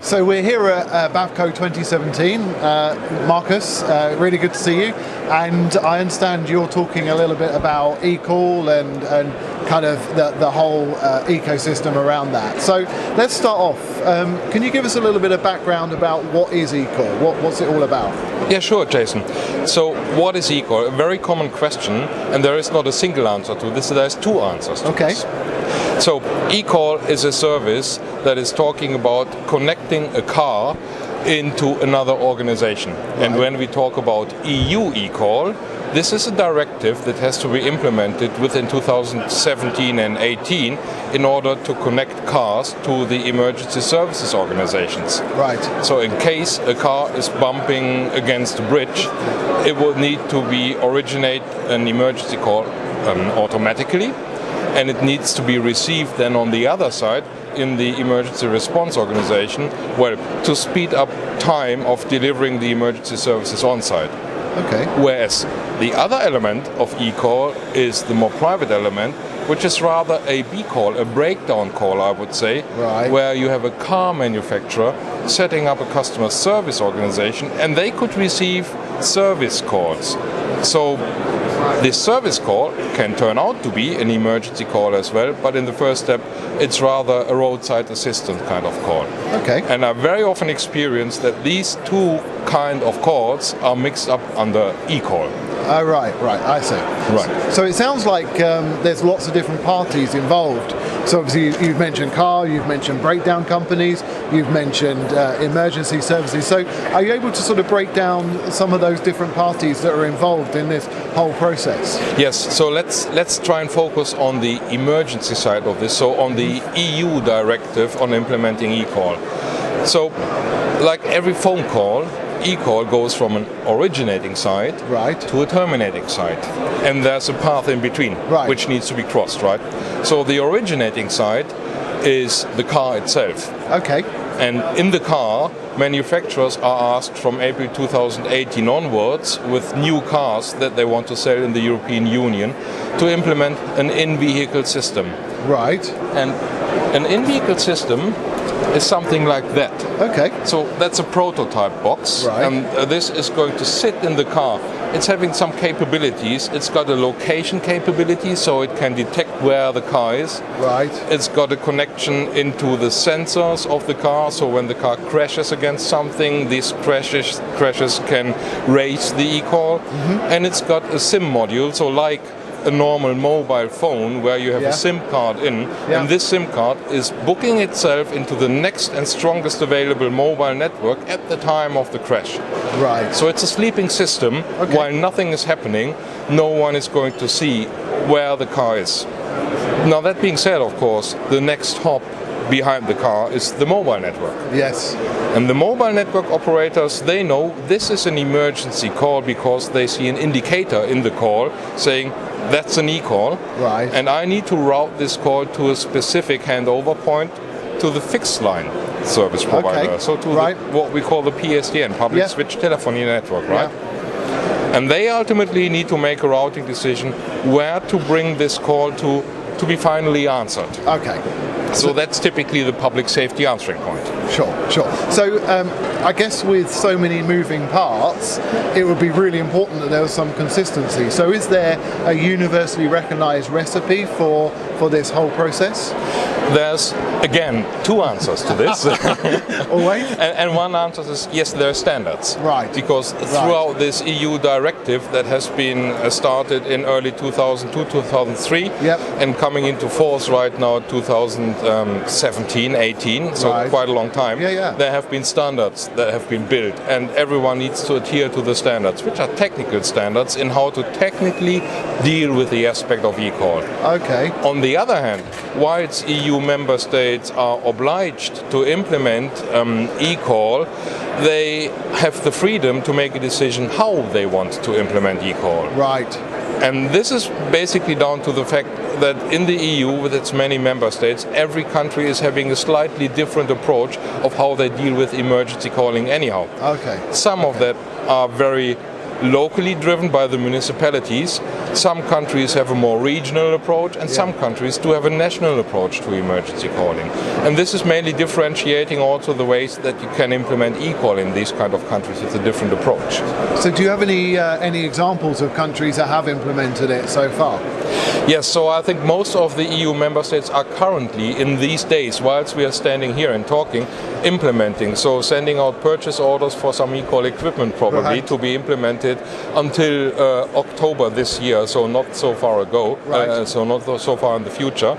So we're here at B-APCO 2017. Markus, really good to see you. And I understand you're talking a little bit about eCall and kind of the whole ecosystem around that. So let's start off. Can you give us a little bit of background about what is eCall? What's it all about? Yeah, sure, Jason. So what is eCall? A very common question, and there is not a single answer to this. There's two answers to this. So eCall is a service that is talking about connecting a car into another organization. Right. And when we talk about EU eCall, this is a directive that has to be implemented within 2017 and 18 in order to connect cars to the emergency services organizations. Right. So in case a car is bumping against a bridge, it will need to originate an emergency call automatically, and it needs to be received then on the other side in the emergency response organization, well, to speed up time of delivering the emergency services on site. Okay. Whereas the other element of eCall is the more private element, which is rather a B-call, a breakdown call, I would say, right, where you have a car manufacturer setting up a customer service organization, and they could receive service calls. So this service call can turn out to be an emergency call as well, but in the first step, it's rather a roadside assistant kind of call. Okay. And I very often experience that these two kind of calls are mixed up under eCall. Oh, right, I see. Right. So it sounds like there's lots of different parties involved. So obviously you've mentioned car, you've mentioned breakdown companies, you've mentioned emergency services. So are you able to sort of break down some of those different parties that are involved in this whole process? Yes, so let's try and focus on the emergency side of this, so on the EU directive on implementing eCall. So like every phone call, eCall goes from an originating site, right, to a terminating site, and there's a path in between, right, which needs to be crossed, right? So the originating site is the car itself. Okay. And in the car, manufacturers are asked from April 2018 onwards, with new cars that they want to sell in the European Union, to implement an in-vehicle system. Right. And an in-vehicle system is something like that. Okay. So that's a prototype box, right, and this is going to sit in the car. It's having some capabilities. It's got a location capability, so it can detect where the car is. Right. It's got a connection into the sensors of the car, so when the car crashes against something, these crashes can raise the eCall. Mm-hmm. And it's got a SIM module, so like a normal mobile phone where you have a SIM card in, and this SIM card is booking itself into the next and strongest available mobile network at the time of the crash. Right. So it's a sleeping system. Okay. While nothing is happening, no one is going to see where the car is. Now that being said, of course, the next hop behind the car is the mobile network. Yes. And the mobile network operators, they know this is an emergency call because they see an indicator in the call saying that's an eCall. Right. And I need to route this call to a specific handover point to the fixed line service provider. Okay. So to what we call the PSTN, Public Switch Telephony Network, right? Yeah. And they ultimately need to make a routing decision where to bring this call to be finally answered. Okay. So that's typically the public safety answering point. Sure. So I guess with so many moving parts, it would be really important that there was some consistency. So is there a universally recognized recipe for this whole process? There's, again, two answers to this. Always? And one answer is yes, there are standards. Right. Because throughout this EU directive that has been started in early 2002, 2003, and coming into force right now 2017, 18, so quite a long time, there have been standards that have been built, and everyone needs to adhere to the standards, which are technical standards in how to technically deal with the aspect of eCall. Okay. On the other hand, whilst EU member states are obliged to implement eCall, they have the freedom to make a decision how they want to implement eCall. Right. And this is basically down to the fact that in the EU, with its many member states, every country is having a slightly different approach of how they deal with emergency calling anyhow. Okay. Some of that are very locally driven by the municipalities. Some countries have a more regional approach, and some countries do have a national approach to emergency calling. And this is mainly differentiating also the ways that you can implement eCall in these kind of countries with a different approach. So do you have any examples of countries that have implemented it so far? Yes, so I think most of the EU member states are currently, in these days, whilst we are standing here and talking, implementing. So sending out purchase orders for some eCall equipment probably to be implemented until October this year, so not so far ago, so not so far in the future.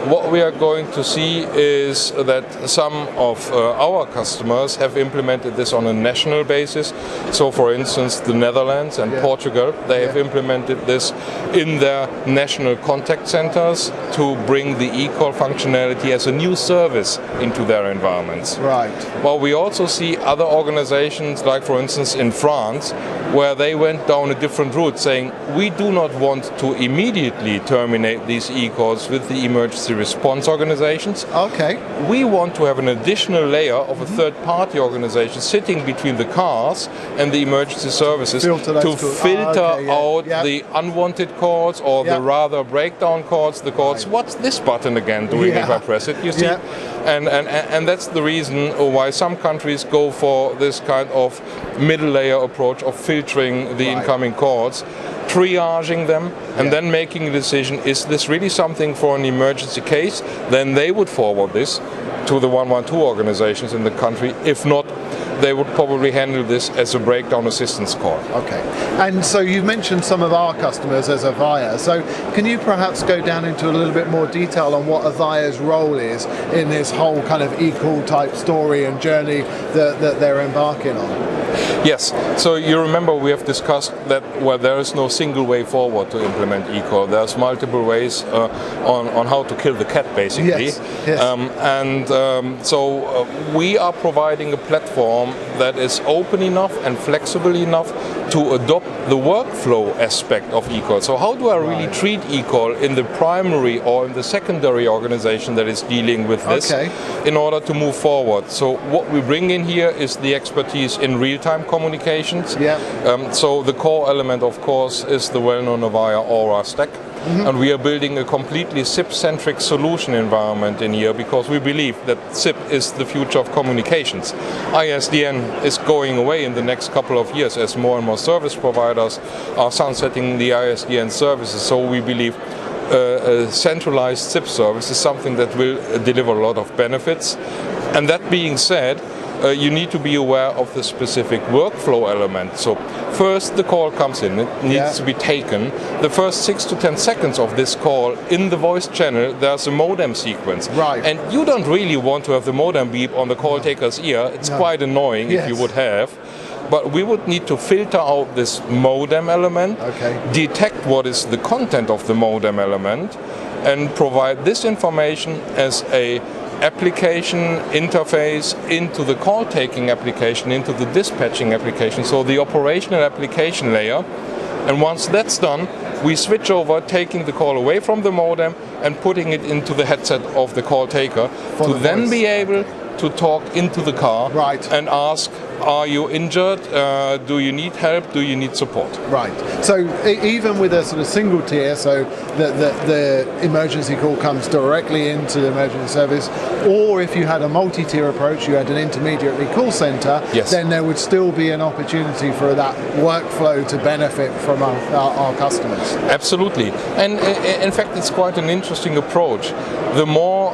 What we are going to see is that some of our customers have implemented this on a national basis. So for instance, the Netherlands and Portugal, they have implemented this in their national contact centers to bring the eCall functionality as a new service into their environments. Right. Well, we also see other organizations, like for instance in France, where they went down a different route, saying we do not want to immediately terminate these eCalls with the emergency response organizations. Okay. We want to have an additional layer of a third-party organization sitting between the cars and the emergency services to filter out the unwanted calls or the rather breakdown calls, the calls, what's this button again doing if I press it, you see? And that's the reason why some countries go for this kind of middle layer approach of filtering the incoming calls, triaging them, and then making a decision, is this really something for an emergency case? Then they would forward this to the 112 organizations in the country. If not, they would probably handle this as a breakdown assistance call. Okay. And so you mentioned some of our customers as Avaya. So can you perhaps go down into a little bit more detail on what Avaya's role is in this whole kind of eCall type story and journey that they're embarking on? Yes, so you remember we have discussed that there is no single way forward to implement eCall. There's multiple ways on how to kill the cat, basically. So we are providing a platform that is open enough and flexible enough to adopt the workflow aspect of eCall. So how do I really treat eCall in the primary or in the secondary organization that is dealing with this in order to move forward? So what we bring in here is the expertise in real-time communications. So the core element, of course, is the well-known Avaya Aura stack. And we are building a completely SIP-centric solution environment in here because we believe that SIP is the future of communications. ISDN is going away in the next couple of years as more and more service providers are sunsetting the ISDN services. So we believe a centralized SIP service is something that will deliver a lot of benefits. And that being said, you need to be aware of the specific workflow element. So first the call comes in, it needs to be taken. The first 6 to 10 seconds of this call in the voice channel, there's a modem sequence. And you don't really want to have the modem beep on the call taker's ear. It's quite annoying if you would have. But we would need to filter out this modem element, detect what is the content of the modem element, and provide this information as a application interface into the call taking application, into the dispatching application, so the operational application layer. And once that's done, we switch over, taking the call away from the modem and putting it into the headset of the call taker to then be able to talk into the car and ask, are you injured? Do you need help? Do you need support? Right. So even with a sort of single tier, so the emergency call comes directly into the emergency service, or if you had a multi-tier approach, you had an intermediary call center, then there would still be an opportunity for that workflow to benefit from our customers. Absolutely. And in fact, it's quite an interesting approach. The more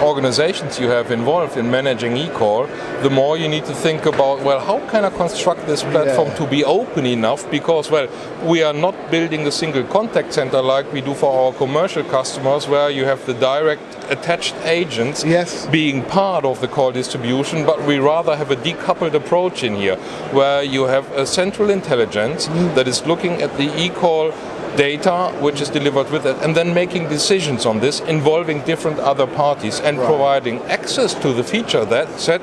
organizations you have involved in managing eCall, the more you need to think about, well, how can I construct this platform to be open enough? Because, well, we are not building a single contact center like we do for our commercial customers, where you have the direct attached agents being part of the call distribution, but we rather have a decoupled approach in here, where you have a central intelligence that is looking at the eCall data which is delivered with it, and then making decisions on this involving different other parties and providing access to the feature set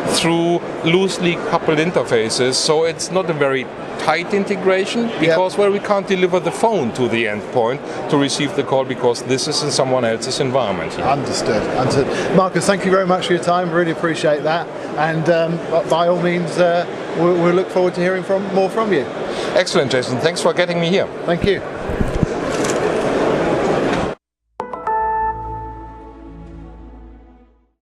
through loosely coupled interfaces. So it's not a very tight integration because we can't deliver the phone to the endpoint to receive the call because this is in someone else's environment here. Understood. Markus, thank you very much for your time. Really appreciate that. And by all means, we'll look forward to hearing more from you. Excellent, Jason. Thanks for getting me here. Thank you.